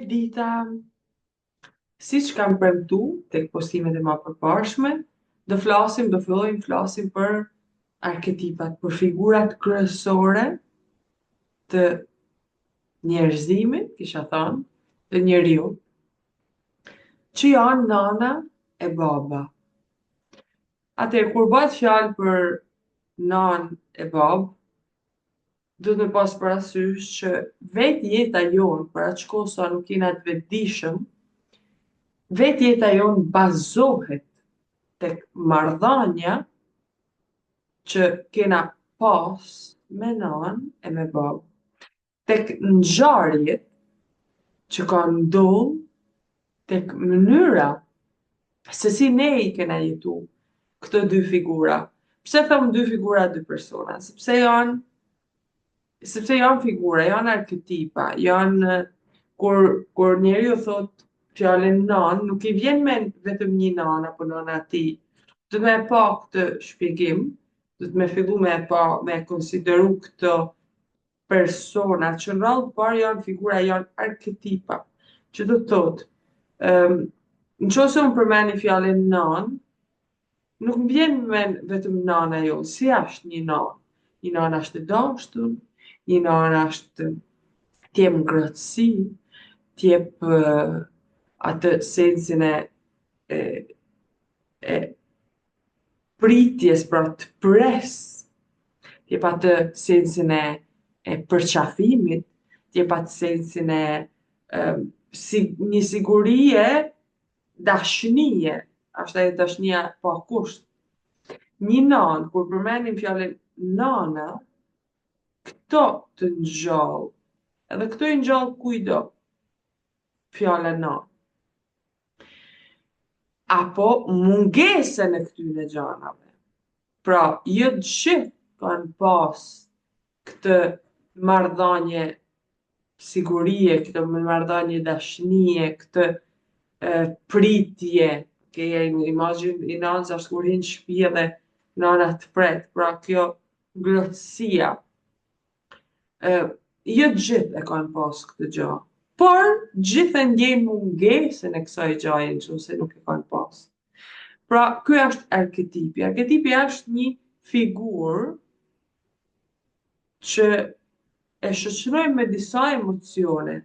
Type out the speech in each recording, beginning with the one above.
dita, si që kam premtu tek postimet e ma përparshme, do fillojmë flasim për arketipat, për figurat kryesore të njerëzimit, kisha thënë, të njeriu, që janë nana e baba. Atëherë, kur bëhet fjalë për nanë e babë, duhet me pas parasysh që vetë jeta jonë, për atë shkollë sa nuk jena të vetëdijshëm, vetë jeta jonë bazohet tek marrëdhënia që kena pas me nanë e me babë, tek ngjarjet që kanë ndodhur, tek mënyra se si ne i kena jetu këto dy figura. Pse them dy figura, dy persona? Sepse janë figura, janë arketipa, janë kur njeriu thot fjalën nan, nuk i vjen men vetëm një nan apo nana e tij. Do me pa këtë shpjegim, do të me fillu me pa, me konsideru këto persona që në radhë parë janë figura, janë arketipa, që do të thotë, në qoftë se unë përmeni fjalën nan, nuk më vjen men vetëm nana jo, si është një nan? Një nan është e dashtur, një nan është t'jep ngrohtësi, t'jep atë sensin e, e pritjes, pra të pres, t'jep atë sensin e përqafimit, t'jep atë sensin një sigurie, dashnije, është ajo dashnia pa kusht. Një nanë, kur përmenim fjalën nana, këto të ngjall, edhe këto i ngjall kujdo, fjala nanë. Apo mungesën e këtyre gjanave. Pra, jo të gjithë kanë pas këtë marrëdhënie sigurie, këtë marrëdhënie dashnie, këtë pritje, imagine i nanës është kur hin në shtëpi edhe nana të pret, pra kjo ngrohtësia. Jo të gjithë e kanë pas këtë gjë, por gjithë e ndjejnë mungesën e kësaj gjaje nëse nuk e kanë pas. Pra, ky është arketipi. Arketipi është një figurë që e shoqërojmë me disa emocione,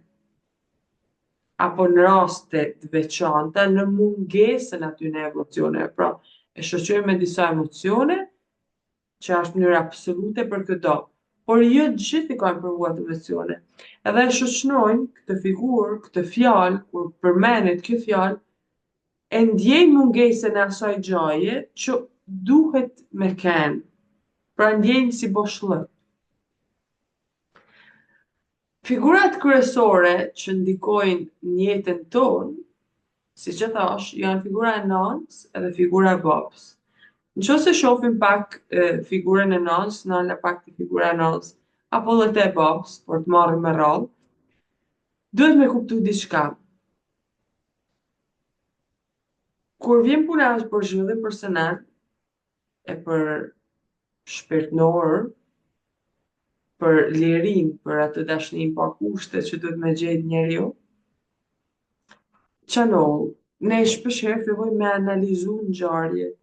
apo në raste të veçanta, në mungesën aty në emocione. Pra, e shoqërojmë me disa emocione, që është mënyra absolute për këto. Por jo të gjithë i kanë provu ato emocione. Edhe e shoqërojmë këtë figurë, këtë fjalë, kur përmenet kjo fjalë, e ndjejnë mungesën e asaj gjaje që duhet me kenë. Pra ndjejnë si boshllëk. Figurat kryesore që ndikojnë në jetën tonë, siç e thash, janë figura e nanës edhe figura e babës. Nëse shohim pak figurën e nanës, nala pak të figura e nanës, apo edhe e babës, por të marrim me radhë, duhet me kuptu diçka. Kur vjen puna për zhvillim personal e për shpirtëror, për lirin, për atë dashnin pa kushte që duhet me gjetë njeriu, çanoll, ne shpeshherë fillojmë me analizu ngjarjet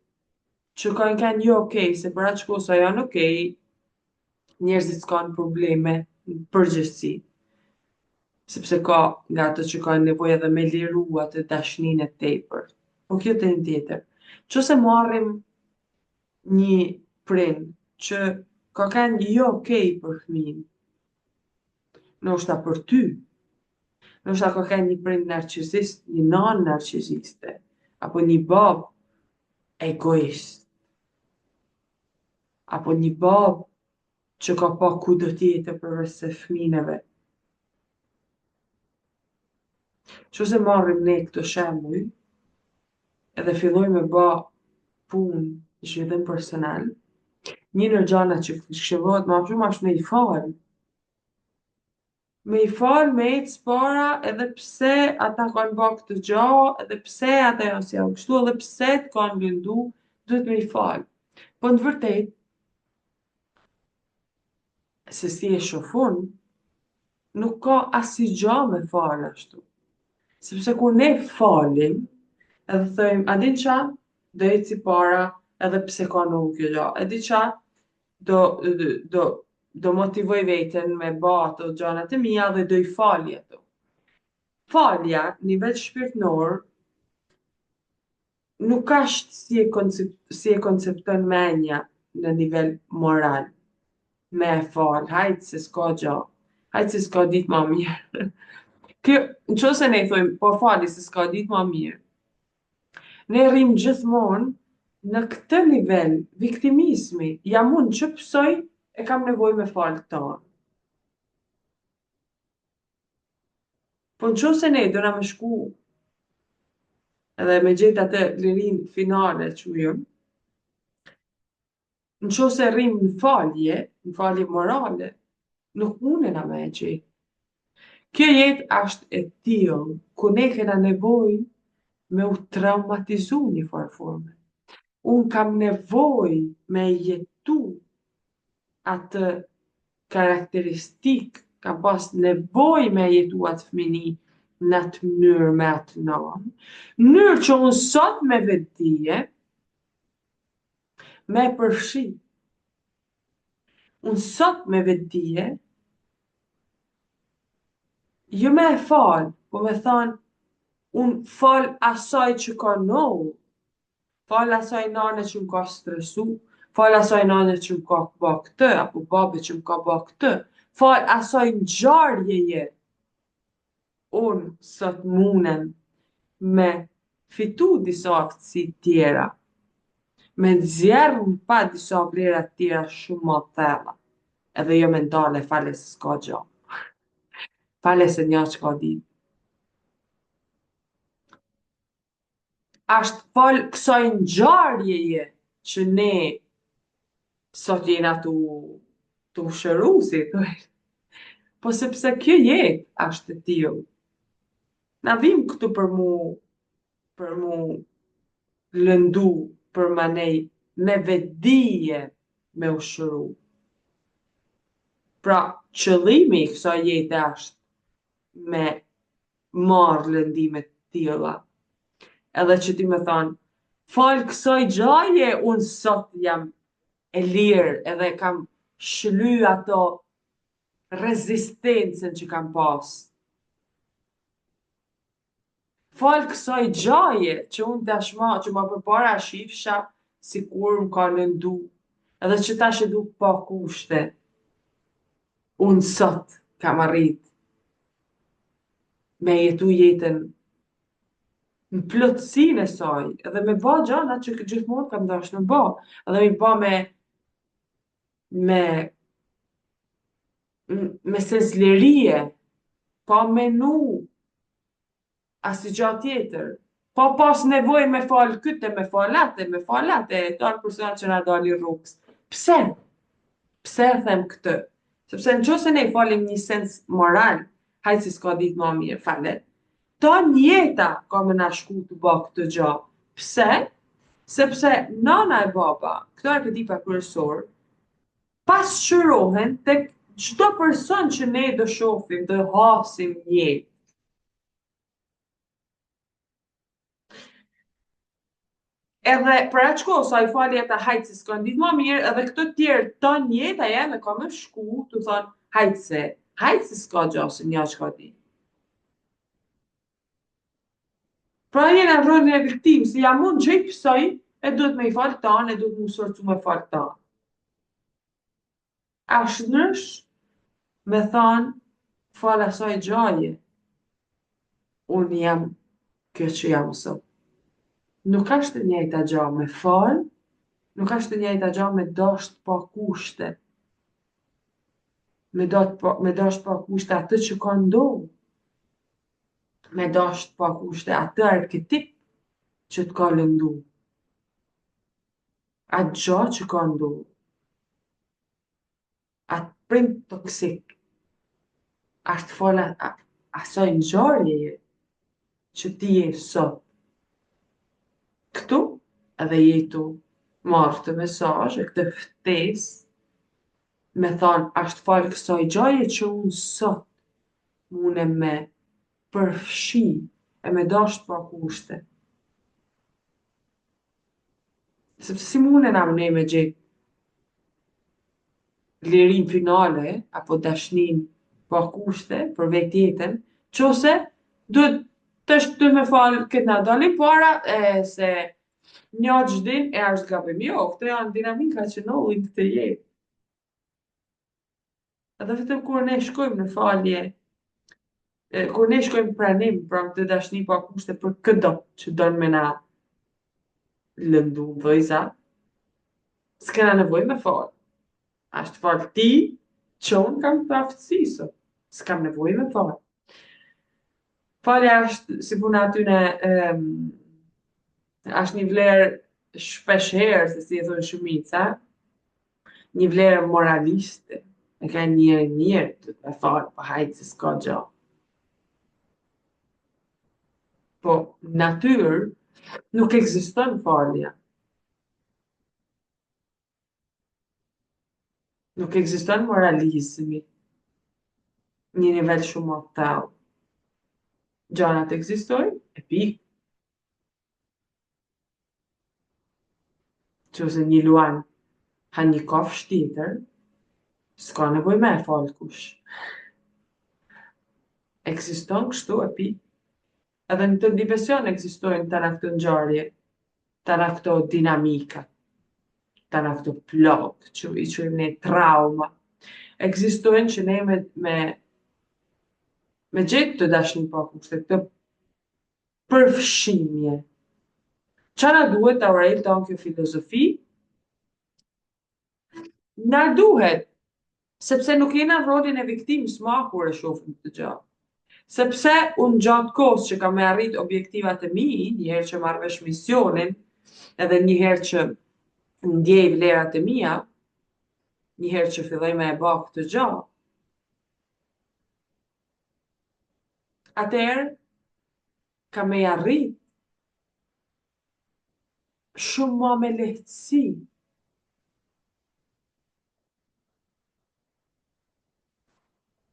që kanë qenë jo okay, se për atë shkosa janë okay, njerëzit s'kan probleme në përgjithësi. Sepse ka nga ato që kanë nevojë edhe me liru atë dashninë e tepërt. Po kjo të një tjetër. Nëse marrim një prind që ka qenë jo okay për fëmin, ndoshta për ty, ndoshta ka qenë një prind narcisist, një nanë narcisiste, apo një babë egoist, apo një babë që ka pa ku do t'jetë përveç se fëmijën e vet. Nëse marrim ne këto shembuj, edhe fillojmë me bë punë zhvillim personal, një ndër gjanat që këshillohet ma shumë është me i falë. Me i falë, me ecë para, edhe pse ata kanë bë këtë gjë, edhe pse ata janë si janë kështu, edhe pse të kanë lëndu, duhet me i falë. Po në vërtet, se si e shoh unë, nuk ka asnjë gjë me falë ashtu. Sepse kur ne falim, edhe thëjmë, a din qa, do eci si para, edhe pse ka nuk kjo gja. E di qa, do, do, do motivoj veten me ba ato gjanat e mija dhe do i fali ato. Falja, nivel shpirtnor, nuk ashtë si e koncepton menja në nivel moral. Me e fal, hajtë se s'ka gja, hajtë se s'ka ditë ma mirë. Kjo, në që se ne thojmë, po fali se s'ka ditë ma mirë, ne rrim gjithmonë në këtë nivel viktimizmi. Jam unë që pësoj e kam nevoj me falë këta. Po në që se ne do na me shku edhe me gjithë atë lirin finale që jëm, në që se rrim në falje morale, nuk mune me e gjithë. Kjo jetë është e tillë, ku ne kena nevoj me u traumatizu një farë forme. Unë kam nevoj me jetu atë karakteristik, kam pas nevoj me jetu atë fmini në atë mënyrë me atë namë. Mënyrë që unë sot me vetdije, me përfshi. Unë sot me vetdije, jo me e falë, po me thonë, unë falë asaj që ka nohë, falë asaj nane që më ka stresu, falë asaj nane që më ka ba këtë, apo babi që më ka ba këtë, falë asaj ngjarjeje, unë sot munem me fitu disa aftësi tjera, me nxjerrë më pa disa vlera tjera shumë më thella, edhe jo mentale, fale se s'ka gjo, fale se nja që ka ditë. Ashtë fal kësaj ngjarjeje që ne sot jena tu shëru, si thoj. Po sepse kjo jetë është e tillë. Na vim këtu për mu lëndu, për ma nej me vetdije me u shëru. Pra, qëllimi i kësaj jete është me marrë lëndime të tilla. Edhe që ti me thonë, falë kësaj gjaje, unë sot jam e lirë edhe kam shly ato rezistencën që kam pas. Falë kësaj gjaje që unë dashma, që ma përpara shifsha, si kur më ka lëndu, edhe që ta shëdu pa kushte, unë sot kam arrit me jetu jetën në plotësinë e saj, edhe me ba gjana që gjithmonë kam dashur me ba, edhe me ba me me senslerie, pa menu asë gjatë tjetër, pa pas nevoj me falë kyte, me falate, e talë personat që na dali rrugës. Pse? Pse e them këtë? Sepse në qëse ne falim një sens moral, hajtë si s'ka ditë ma mirë, falet, ta njeta ka me na shku të ba këtë gja. Pse? Sepse nana e baba, këto e këti pa kërësor, pas shërohen të çdo person që ne do shofim, do hasim jetë. Edhe për atë shko, sa i fali ata hajtë se s'ka ditë ma mirë, edhe këto tjerë ta njeta jeme ka me shku, të thonë hajtë se s'ka gjasë një që ka ditë. Pra jena në rrënjë e viktim, si jam unë që i pësoj, e duhet me i falë tanë, e duhet mu sërcu me falë tanë. Ashtë nësh me thanë, falë asaj gjaje, unë jam kjo që jam sot. Nuk ashtë të njëjta gja me falë, nuk ashtë të njëjta gja me dasht pa kushte. Me dasht pa kushte atë që ka ndohë. Me dasht pa kushte atë arketip që të ka lëndu. Atë gja që ka ndohë. Atë prim toksik. Ashtë falë asaj ngjarjeje që ti je sot. Këtu edhe jetu marrë të mesazh e këtë ftesë me thonë ashtë falë kësaj gjaje që unë sot mune me përfshi e me dasht pa kushte. Sepse si mune na ne me gjetë lirin finale, apo dashnin pa kushte për vetë jetën, qose duhet me falë këtë na dalin para se një gjdin e është gabim. Jo, këto janë dinamika që ndodhin këtë jetë. Edhe vetëm kur ne shkojmë në falje, kur ne shkojmë pranim pra këtë dashni pa kushte për këdo që don me na lëndu vëjza, s'kena nevojë me falë. Ashtë falë ti që unë kam të aftësi sot. S'kam nevojë me falë. Falja është, si puna atyne, është një vlerë shpesh herë, se si e thonë shumica, një vlerë moraliste. E ka njërë të me falë, pa hajtë se s'ka gjë. Po, natyrë, nuk ekziston falja. Nuk ekziston moralizmi. Një nivel shumë më tallë. Gjanat ekzistojnë, e pikë. Qëse një luan ha një kafshë tjetër, s'ka nevojë me e falë kush. Ekziston kështu e pikë. Edhe në të dimension ekzistojnë të këto ngjarje, të këto dinamika, të këto plot, që i quajmë ne trauma. Ekzistojnë që ne me gjetë të dashnin pa kushte, të përfshimje. Qa na duhet të aurel të kjo filozofi? Na duhet, sepse nuk jena në rolin e viktimës ma kur e shofim të gjatë. Sepse unë gjatë kohës që kam me arrit objektivat e mi, njëherë që marrë vesh misionin, edhe njëherë që ndjej vlerat e mia, njëherë që filloj me e ba këtë gjatë, atëherë kam me arrit shumë ma me lehtësi.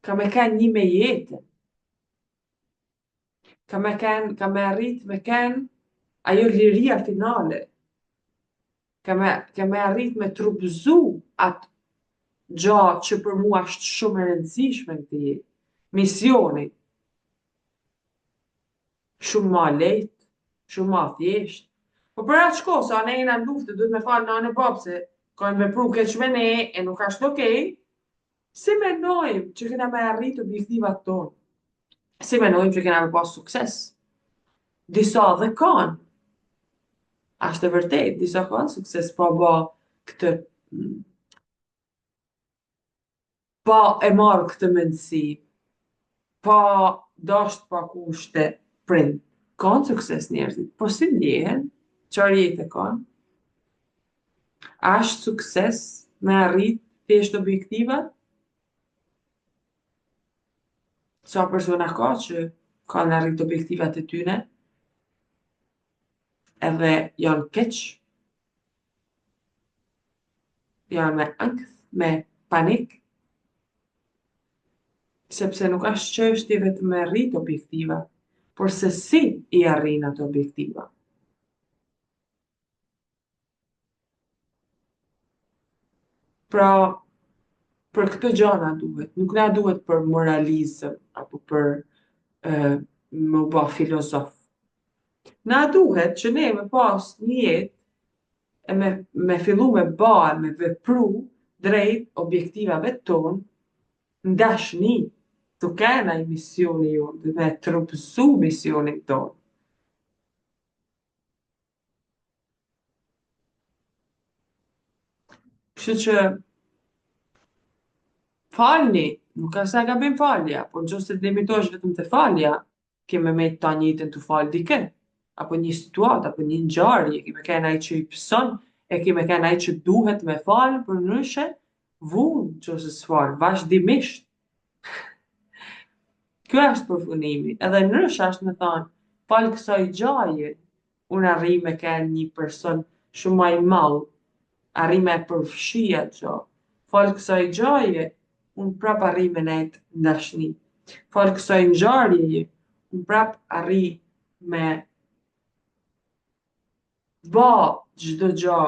Kam me kanë një me jetën. Kam me arrit me kanë ajo liria finale. Kam me arrit me trupëzu atë gjatë që për mua është shumë e rëndësishme në të jetë. Misioni. Shumë ma lehtë, shumë ma thjeshtë. Po për atë shko, sa ne jena në luftë, duhet me falë në anë e babë, se kanë vepru keq me ne, e nuk ashtë okej, si menojmë që kena me arrit objektivat tonë? Si menojmë që kena me pas sukses? Disa dhe kanë. Ashtë e vërtet, disa kanë sukses, pa ba këtë, pa e marë këtë mendësi, pa dasht pa kushte prind. Kanë sukses njerëzit, po si ndjehen, qarë jetë e kanë? Ashtë sukses me arrit thjesht objektivat? Sa persona ka që kanë arrit objektivat e tyne, edhe janë keq, janë me ankth, me panik, sepse nuk është çështje vetëm me arrit objektiva, por se si i arrin ato objektiva. Pra, për këtë gjana duhet, nuk na duhet për moralizëm, apo për më ba filozof. Na duhet që ne me pas një jetë e me fillu me ba, me vepru drejt objektivave tonë, në dashni, të kena i misioni jonë, dhe me trupësu misionin tonë. Kështu që falni, nuk ka sa gabim falja, por nëse të limitohesh vetëm te falja, kemë me ta njëjtën të falë dikë, apo një situatë, apo një ngjarje, kemë kanë ai që i pëson, e kemë kanë ai që duhet me falë, për ndryshe, vunë nëse s'fal, vazhdimisht. Kjo është përfunimi, edhe ndryshe është me thonë, falë kësaj gjaje, unë arri me kanë një person shumë ma i madh, arri me përfshi atë. Falë kësaj gjaje, unë prap arri me nejtë ndashni. Falë kësaj ngjarjeje, unë prap arri me ba çdo gjë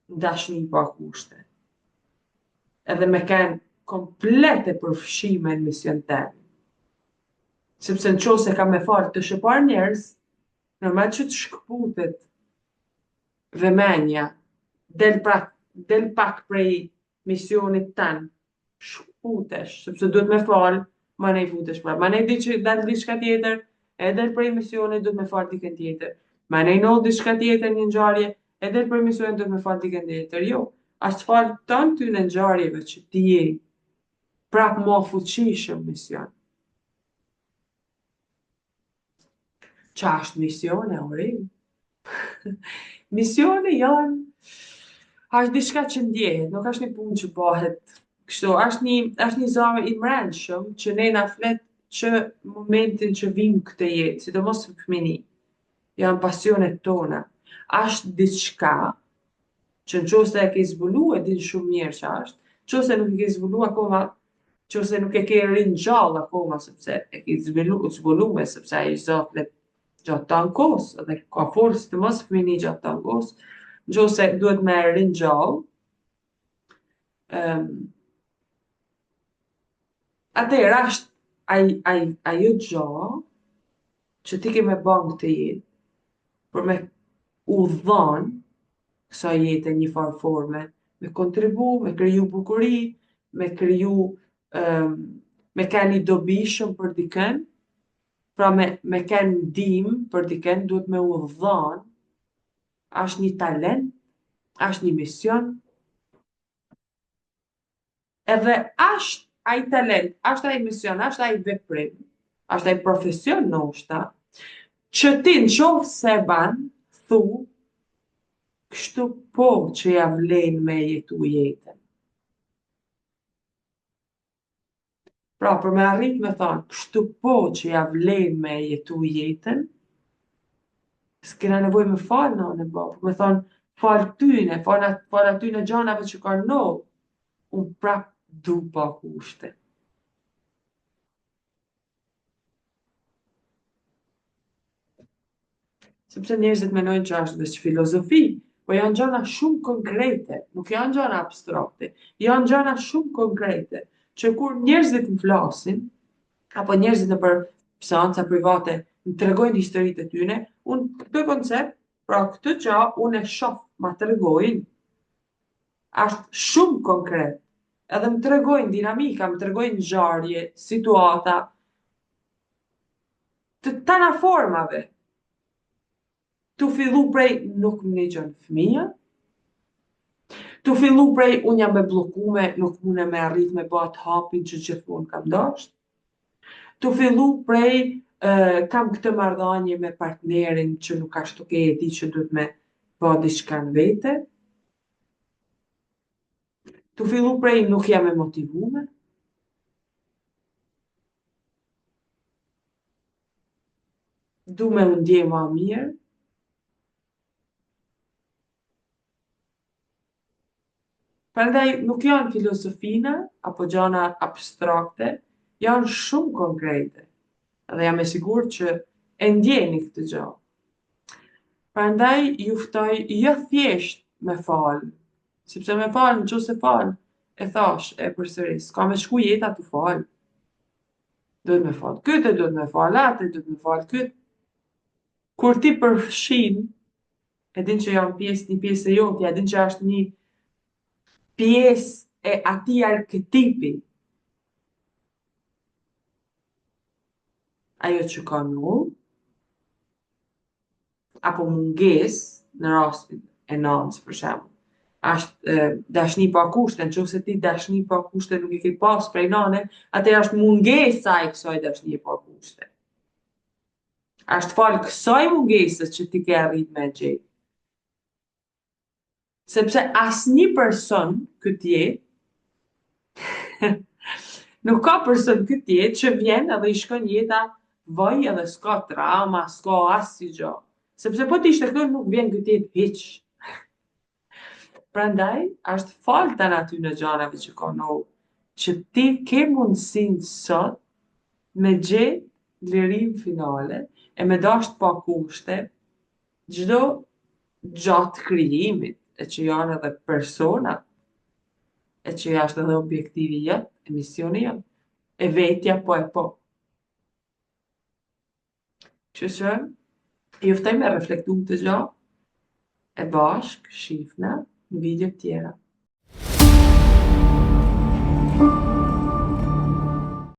në dashni pa kushte. Edhe me kanë komplet e përfshime në mision tem. Sepse në qo se ka me falë të shëpar njerëz, normal që të shkëputet vëmenja, del pak prej misionit tanë, shkëputesh, sepse duhet me falë, ma ne i futesh prap. Ma ne di që dalë diçka tjetër, e del prej misionit, duhet me falë dikën tjetër. Ma ne i nodh diçka tjetër një ngjarje, e del prej misionit, duhet me falë dikën tjetër. Jo, as të falë tanë ty në ngjarjeve që ti je prap mo fuqishëm mision. Qa është misione, ori? Misione janë, është diçka që ndjehet, nuk është një punë që bëhet kështu, është një zave i mrenshëm që ne na flet që momentin që vim këtë jetë, sidomos të fëmini, janë pasionet tona. Është diçka që në qose e ke zbulu e din shumë mirë që është, qose nuk e ke zbulu akoma, qose nuk e ke rinë gjallë akoma, sepse e ke zbulu sepse ai zot le gjatë tankos, edhe ka forës të mos fëmini gjatë tankos, në qose duhet me rinë gjallë, atëherë është ajo gjë që ti ke me bën këtë jetë, për me u dhënë kësaj jete një farë forme, me kontribu, me kriju bukuri, me kriju, me kanë i dobishëm për dikën, pra me kanë ndihmë për dikën, duhet me u dhënë, është një talent, është një mision, edhe është ai talent, është ai mision, është ai veprim, është ai profesion ndoshta, që ti në qovë se ban, thu, kështu po që ja vlen me jetu jetën. Pra, për me arrit me thonë, kështu po që ja vlen me jetu jetën, s'kena nevoj me falë në në bapë, me thonë, falë tyne, falë atyne gjanave që ka no, unë prap du pa kushte. Sepse njerëzit menojnë që është veç filozofi, po janë gjana shumë konkrete, nuk janë gjana abstrakte, janë gjana shumë konkrete, që kur njerëzit më flasin, apo njerëzit në për seanca private më tregojnë historitë e tyne, unë këtë koncept, pra këtë qa, unë e shoh ma tregojnë, është shumë konkret, edhe më tregojnë dinamika, më tregojnë ngjarje, situata, të tana formave, tu fillu prej nuk më një fëmija, tu fillu prej unë jam e blokume, nuk mune me arrit me bat hapin që gjithmonë kam dasht, tu fillu prej kam këtë marrëdhënie me partnerin që nuk ashtu ke e di që duhet me ba diçka në vete, tu fillu prej nuk jam e motivume, du me u ndje ma mirë, prandaj nuk janë filozofina apo gjana abstrakte, janë shumë konkrete. Dhe jam e sigurt që e ndjeni këtë gjë. Prandaj ju ftoj jo thjesht me falë, sepse me falë, nëse falë, e thash, e përsëris, ka me shku jeta të falë. Duhet me falë këtë, duhet me falë atë, duhet me falë këtë. Kur ti përfshin, e din që janë një pjesë e jote, e din që është një pjesë e atij arketipi, ajo që ka nu, apo munges, në rastin e nanës, për shembull, është dashni pa kushte, nëse ti dashni pa kushte nuk i ke pas prej nane, atë është mungesa e kësaj dashnie pa kushte. Është falë kësaj mungesës që ti ke arrit me gjetë. Sepse asnjë person këtë jetë nuk ka person këtë jetë që vjen edhe i shkon jeta vaj edhe s'ka trauma, s'ka asnjë gjë. Sepse po ti ishte këtu nuk vjen këtë jetë hiç. Prandaj, është falta në aty në gjanave që ka no, që ti ke mundësin sot me gjetë lirim finale, e me dasht pa kushte, çdo gjatë krijimit, e që janë edhe persona, e që jashtë edhe objektivi jet, e misioni jet, e vetja po e po. Kështu që, juftoj me reflektu të gjatë, e bashk, shifna, në video tjera.